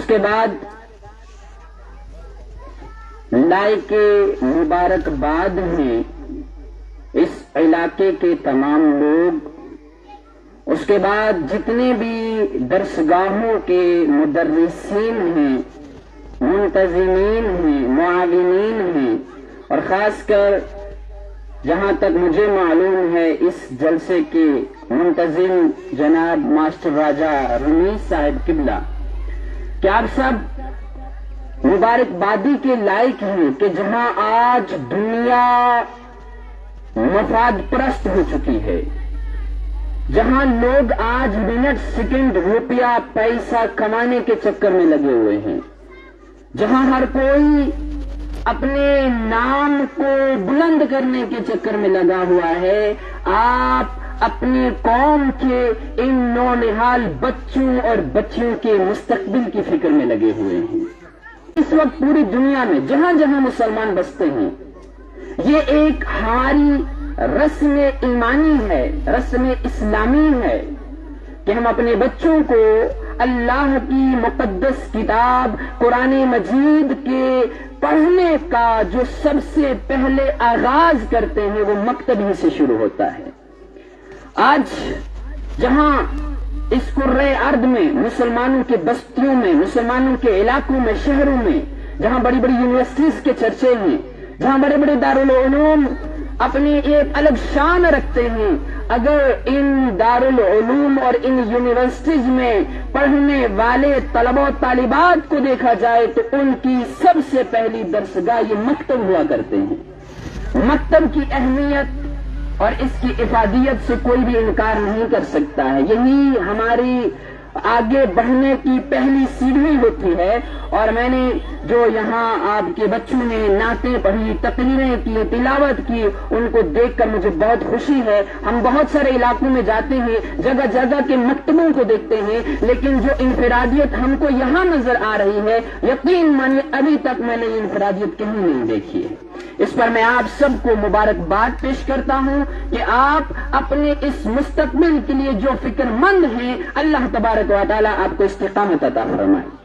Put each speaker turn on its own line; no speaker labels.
کے بعد لائق مبارکباد ہیں اس علاقے کے تمام لوگ، اس کے بعد جتنے بھی درسگاہوں کے مدرسین ہیں، منتظمین ہیں، معاونین ہیں، اور خاص کر جہاں تک مجھے معلوم ہے اس جلسے کے منتظم جناب ماسٹر راجہ رمیز صاحب قبلہ، کہ آپ سب مبارکبادی کے لائق ہیں کہ جہاں آج دنیا مفاد پرست ہو چکی ہے، جہاں لوگ آج منٹ سیکنڈ روپیہ پیسہ کمانے کے چکر میں لگے ہوئے ہیں، جہاں ہر کوئی اپنے نام کو بلند کرنے کے چکر میں لگا ہوا ہے، آپ اپنی قوم کے ان نونہال بچوں اور بچیوں کے مستقبل کی فکر میں لگے ہوئے ہیں۔ اس وقت پوری دنیا میں جہاں جہاں مسلمان بستے ہیں، یہ ایک ہماری رسم ایمانی ہے، رسم اسلامی ہے کہ ہم اپنے بچوں کو اللہ کی مقدس کتاب قرآن مجید کے پڑھنے کا جو سب سے پہلے آغاز کرتے ہیں وہ مکتب ہی سے شروع ہوتا ہے۔ آج جہاں اس کرۂ ارض میں مسلمانوں کے بستیوں میں، مسلمانوں کے علاقوں میں، شہروں میں جہاں بڑی بڑی یونیورسٹیز کے چرچے ہیں، جہاں بڑے بڑے دارالعلوم اپنی ایک الگ شان رکھتے ہیں، اگر ان دارالعلوم اور ان یونیورسٹیز میں پڑھنے والے طلبہ و طالبات کو دیکھا جائے تو ان کی سب سے پہلی درسگاہ یہ مکتب ہوا کرتے ہیں۔ مکتب کی اہمیت اور اس کی افادیت سے کوئی بھی انکار نہیں کر سکتا ہے، یہی ہماری آگے بڑھنے کی پہلی سیڑھی ہوتی ہے۔ اور میں نے جو یہاں آپ کے بچوں نے نعتیں پڑھی، تقریریں کی، تلاوت کی، ان کو دیکھ کر مجھے بہت خوشی ہے۔ ہم بہت سارے علاقوں میں جاتے ہیں، جگہ جگہ کے مکتبوں کو دیکھتے ہیں، لیکن جو انفرادیت ہم کو یہاں نظر آ رہی ہے، یقین مانیے ابھی تک میں نے یہ انفرادیت کہیں نہیں دیکھی ہے۔ اس پر میں آپ سب کو مبارکباد پیش کرتا ہوں کہ آپ اپنے اس مستقبل کے لیے جو فکر مند ہیں، اللہ تبارک و تعالیٰ آپ کو استقامت عطا فرمائے۔